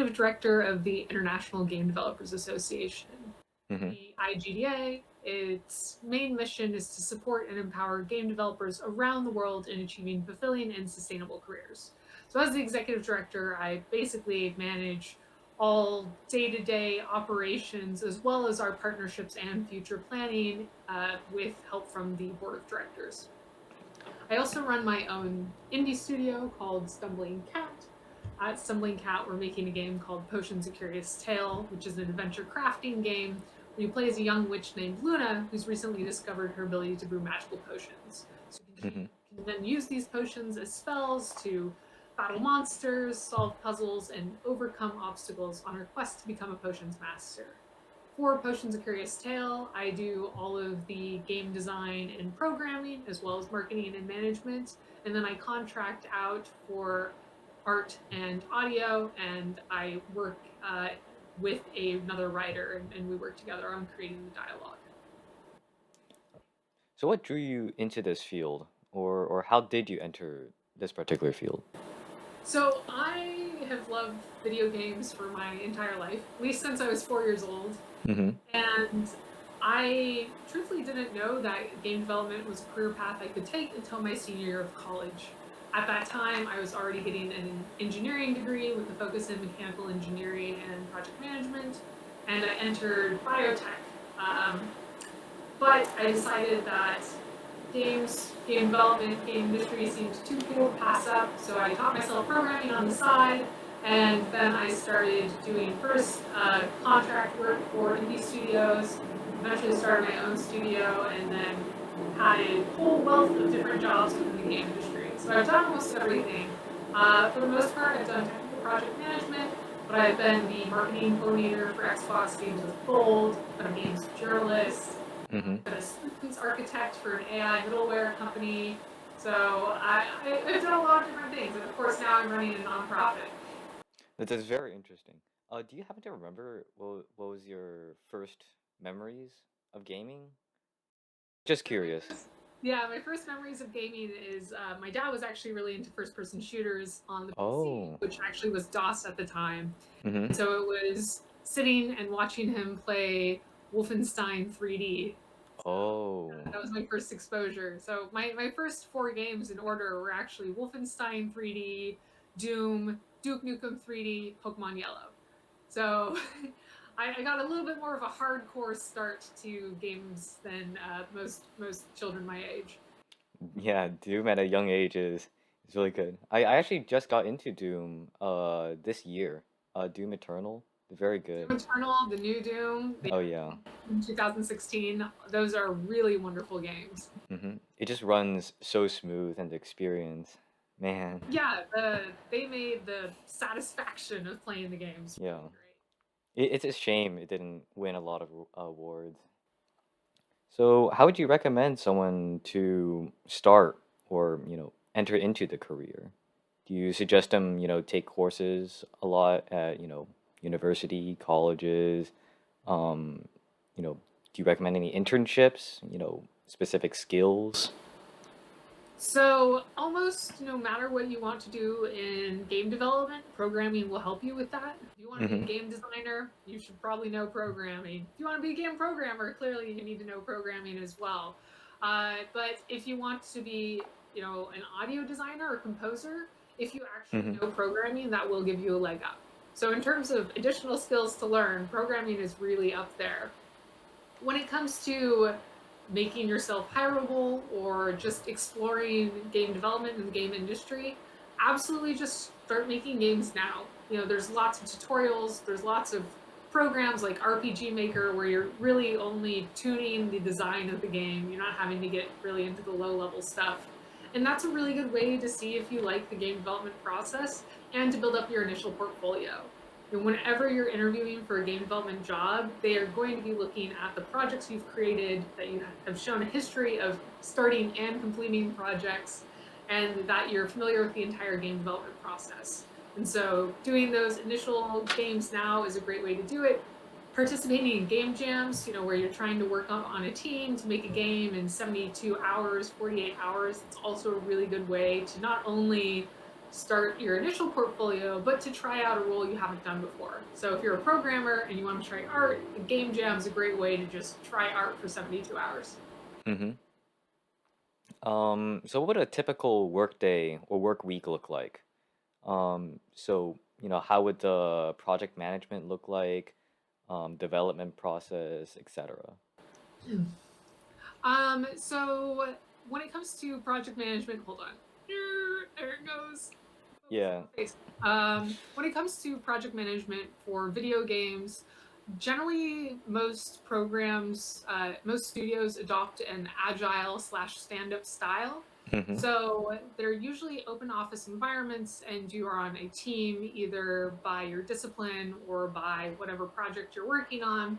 executive director of the International Game Developers Association, Hmm. the IGDA. Its main mission is to support and empower game developers around the world in achieving fulfilling and sustainable careers. So, as the executive director, I basically manage all day to day operations as well as our partnerships and future planning with help from the board of directors. I also run my own indie studio called Stumbling Cat. At Stumbling Cat, we're making a game called Potions: A Curious Tale, which is an adventure crafting game where you play as a young witch named Luna who's recently discovered her ability to brew magical potions. So Hmm. she can then use these potions as spells to battle monsters, solve puzzles, and overcome obstacles on her quest to become a potions master. For Potions: A Curious Tale, I do all of the game design and programming, as well as marketing and management. And then I contract out for art and audio, and I work with another writer, and we work together on creating the dialogue. So what drew you into this field, or how did you enter this particular field? So I have loved video games for my entire life, at least since I was 4 years old. Hmm. And I truthfully didn't know that game development was a career path I could take until my senior year of college. At that time, I was already getting an engineering degree with a focus in mechanical engineering and project management, and I entered biotech. Um, but I decided that game development, game industry seemed too cool to pass up, so I taught myself programming on the side, and then I started doing first contract work for indie studios, eventually started my own studio, and then had a whole wealth of different jobs within the game industry. So I've done almost everything. For the most part, I've done technical project management, but I've been the marketing coordinator for Xbox Games with Gold, been a games journalist, Hmm. been a solutions architect for an AI middleware company. So I've done a lot of different things, and of course now I'm running a nonprofit. That is very interesting. Do you happen to remember what was your first memories of gaming? Just So curious. my first memories of gaming is my dad was actually really into first-person shooters on the PC, Oh. which actually was DOS at the time, Hmm. and so it was sitting and watching him play Wolfenstein 3D. So Oh. that was my first exposure. So my first four games in order were actually Wolfenstein 3D, Doom, Duke Nukem 3D, Pokemon Yellow. So I got a little bit more of a hardcore start to games than most children my age. Yeah, Doom at a young age is really good. I actually just got into Doom this year. Doom Eternal. Very good. Doom Eternal, the new Doom, the Oh yeah. in 2016, those are really wonderful games. It just runs so smooth and the experience. Man. Yeah, they made the satisfaction of playing the games Yeah. really great. It's a shame it didn't win a lot of awards. So, how would you recommend someone to start or, enter into the career? Do you suggest them, take courses a lot at, university, colleges? Um, do you recommend any internships, specific skills? So, almost no matter what you want to do in game development, programming will help you with that. If you want to be a Hmm. game designer, you should probably know programming. If you want to be a game programmer, clearly you need to know programming as well. But if you want to be, an audio designer or composer, if you actually Hmm. know programming, that will give you a leg up. So, in terms of additional skills to learn, programming is really up there. When it comes to making yourself hireable or just exploring game development in the game industry, absolutely just start making games now. There's lots of tutorials, there's lots of programs like RPG Maker where you're really only tuning the design of the game. You're not having to get really into the low level stuff. And that's a really good way to see if you like the game development process and to build up your initial portfolio. And whenever you're interviewing for a game development job, they are going to be looking at the projects you've created, that you have shown a history of starting and completing projects, and that you're familiar with the entire game development process. And so, doing those initial games now is a great way to do it. Participating in game jams, where you're trying to work on a team to make a game in 72 hours, 48 hours, it's also a really good way to not only start your initial portfolio, but to try out a role you haven't done before. So if you're a programmer and you want to try art, a game jam is a great way to just try art for 72 hours. Mm-hmm. So what would a typical work day or work week look like? How would the project management look like, development process, etc. So when it comes to project management, hold on. There it goes. Focus on Yeah. my face. When it comes to project management for video games, generally most studios adopt an agile slash stand-up style. Mm-hmm. So they're usually open office environments, and you are on a team either by your discipline or by whatever project you're working on,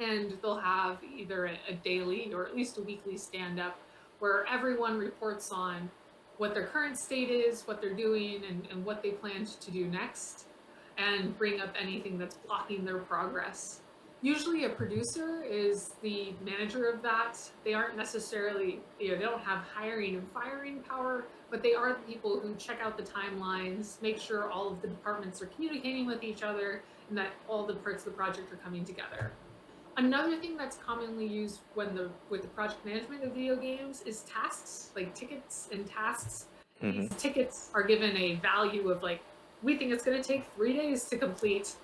and they'll have either a daily or at least a weekly stand up where everyone reports on what their current state is, what they're doing, and what they plan to do next, and bring up anything that's blocking their progress. Usually, a producer is the manager of that. They aren't necessarily, they don't have hiring and firing power, but they are the people who check out the timelines, make sure all of the departments are communicating with each other, and that all the parts of the project are coming together. Another thing that's commonly used with the project management of video games is tasks, like tickets and tasks. Mm-hmm. These tickets are given a value of like we think it's going to take 3 days to complete,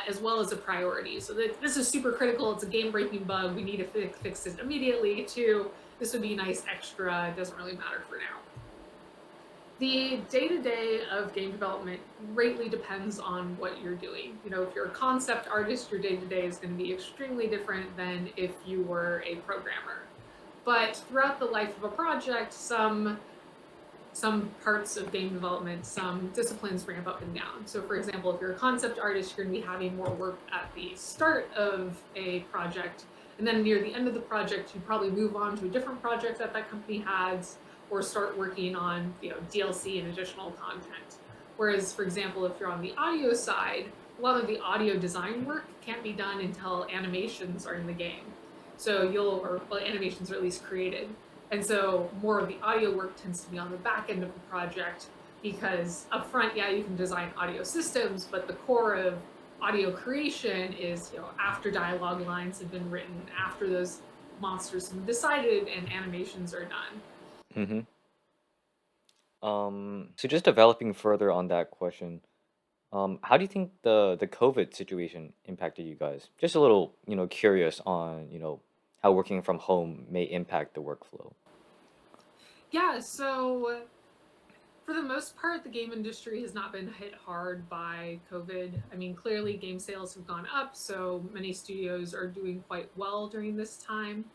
as well as a priority. So this is super critical. It's a game-breaking bug. We need to fix it immediately. Too, this would be a nice extra. It doesn't really matter for now. The day-to-day of game development greatly depends on what you're doing. If you're a concept artist, your day-to-day is going to be extremely different than if you were a programmer. But throughout the life of a project, some parts of game development, some disciplines ramp up and down. So for example, if you're a concept artist, you're going to be having more work at the start of a project, and then near the end of the project, you probably move on to a different project that company has, or start working on DLC and additional content. Whereas, for example, if you're on the audio side, a lot of the audio design work can't be done until animations are in the game. So animations are at least created. And so more of the audio work tends to be on the back end of the project, because up front, yeah, you can design audio systems, but the core of audio creation is, after dialogue lines have been written, after those monsters have been decided and animations are done. Mm-hmm. So just developing further on that question, how do you think the COVID situation impacted you guys? Just a little, curious on, how working from home may impact the workflow. Yeah, so for the most part, the game industry has not been hit hard by COVID. I mean, clearly game sales have gone up, so many studios are doing quite well during this time.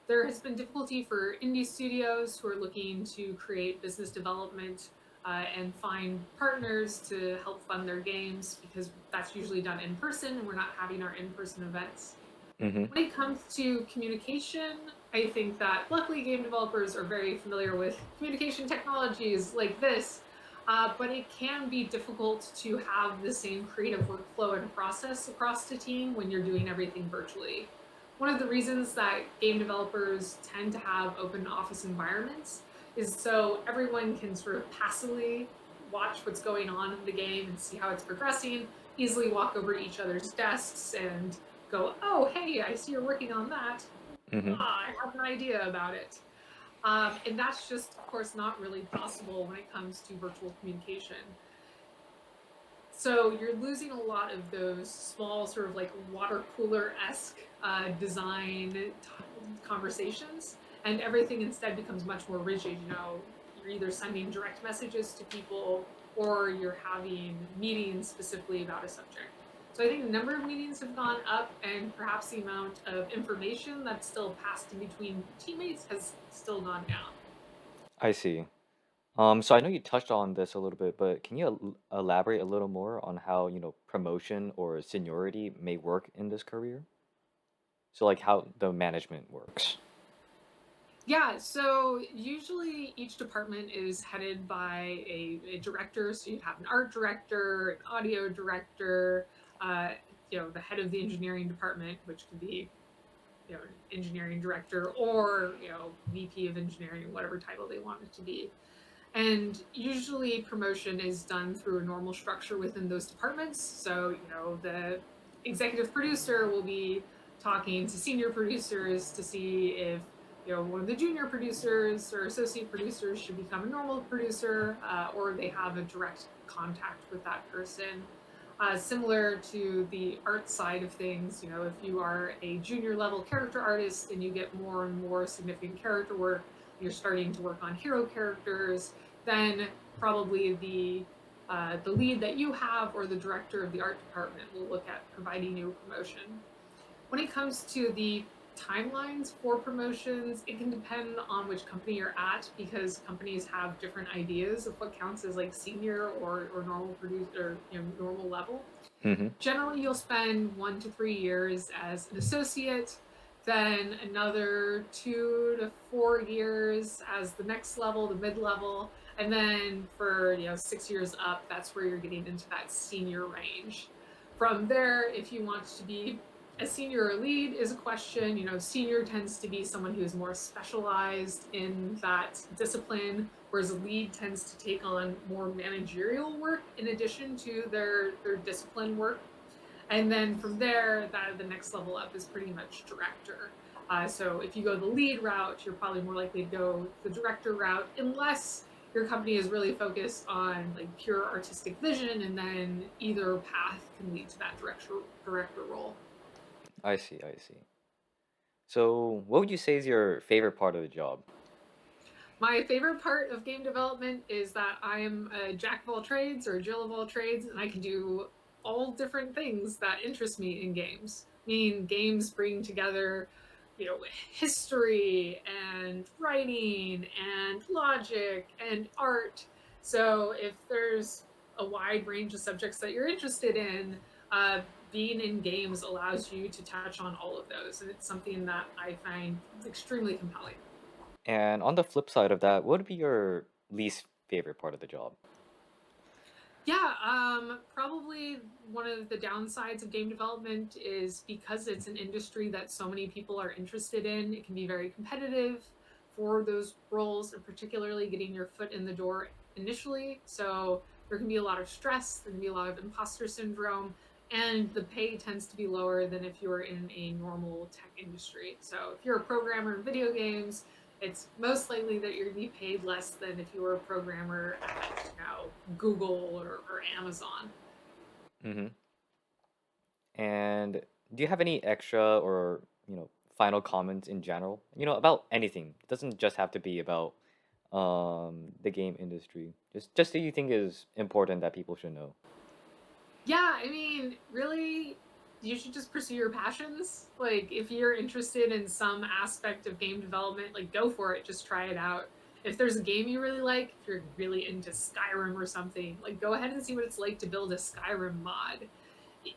There has been difficulty for indie studios who are looking to create business development, and find partners to help fund their games, because that's usually done in person and we're not having our in person events. Mm-hmm. When it comes to communication, I think that luckily game developers are very familiar with communication technologies like this, but it can be difficult to have the same creative workflow and process across the team when you're doing everything virtually. One of the reasons that game developers tend to have open office environments is so everyone can sort of passively watch what's going on in the game and see how it's progressing, easily walk over to each other's desks and go, oh, hey, I see you're working on that. Mm-hmm. I have an idea about it. And that's just, of course, not really possible when it comes to virtual communication. So you're losing a lot of those small, sort of like water cooler esque conversations, and everything instead becomes much more rigid. You're either sending direct messages to people or you're having meetings specifically about a subject. So I think the number of meetings have gone up, and perhaps the amount of information that's still passed in between teammates has still gone down. I see. So I know you touched on this a little bit, but can you elaborate a little more on how, promotion or seniority may work in this career? So like how the management works. Yeah, so usually each department is headed by a director. So you'd have an art director, an audio director, uh, the head of the engineering department, which could be, an engineering director, or, VP of engineering, whatever title they want it to be. And usually promotion is done through a normal structure within those departments. So, the executive producer will be talking to senior producers to see if, one of the junior producers or associate producers should become a normal producer, or they have a direct contact with that person. Similar to the art side of things, if you are a junior level character artist and you get more and more significant character work, you're starting to work on hero characters, then probably the lead that you have or the director of the art department will look at providing you a promotion. When it comes to the timelines for promotions, it can depend on which company you're at because companies have different ideas of what counts as like senior or normal producer, normal level. Mm-hmm. Generally, you'll spend 1 to 3 years as an associate, then another 2 to 4 years as the next level, the mid level, and then for 6 years up, that's where you're getting into that senior range. From there, if you want to be a senior or lead is a question. Senior tends to be someone who is more specialized in that discipline, whereas a lead tends to take on more managerial work in addition to their discipline work. And then from there, the next level up is pretty much director. So if you go the lead route, you're probably more likely to go the director route, unless your company is really focused on like pure artistic vision, and then either path can lead to that director role. I see, I see. So, what would you say is your favorite part of the job? My favorite part of game development is that I am a jack of all trades or a Jill of all trades, and I can do all different things that interest me in games. Meaning, games bring together, history and writing and logic and art. So, if there's a wide range of subjects that you're interested in, being in games allows you to touch on all of those, and it's something that I find extremely compelling. And on the flip side of that, what would be your least favorite part of the job? Yeah, probably one of the downsides of game development is because it's an industry that so many people are interested in, it can be very competitive for those roles, and particularly getting your foot in the door initially. So there can be a lot of stress, there can be a lot of imposter syndrome, and the pay tends to be lower than if you're in a normal tech industry. So if you're a programmer in video games, it's most likely that you're going to be paid less than if you were a programmer at Google or Amazon. Mm-hmm. And do you have any extra or, final comments in general? About anything. It doesn't just have to be about the game industry. Just that you think is important that people should know. Yeah, I mean, really, you should just pursue your passions. Like, if you're interested in some aspect of game development, like, go for it. Just try it out. If there's a game you really like, if you're really into Skyrim or something, like, go ahead and see what it's like to build a Skyrim mod.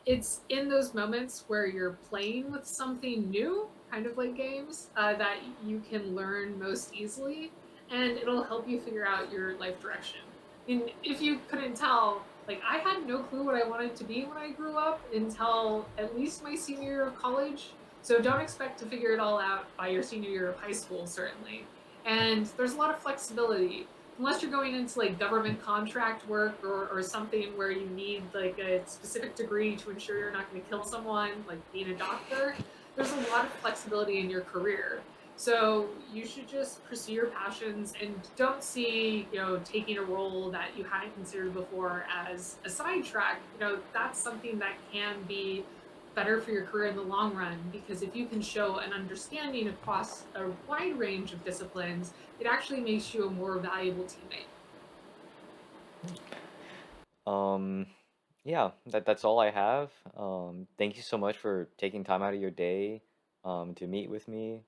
It's in those moments where you're playing with something new, kind of like games, that you can learn most easily, and it'll help you figure out your life direction. And if you couldn't tell, like I had no clue what I wanted to be when I grew up until at least my senior year of college. So don't expect to figure it all out by your senior year of high school, certainly. And there's a lot of flexibility unless you're going into like government contract work or something where you need like a specific degree to ensure you're not going to kill someone, like being a doctor, there's a lot of flexibility in your career. So you should just pursue your passions and don't see, taking a role that you hadn't considered before as a sidetrack. That's something that can be better for your career in the long run because if you can show an understanding across a wide range of disciplines, it actually makes you a more valuable teammate. Um, yeah, that's all I have. Thank you so much for taking time out of your day to meet with me.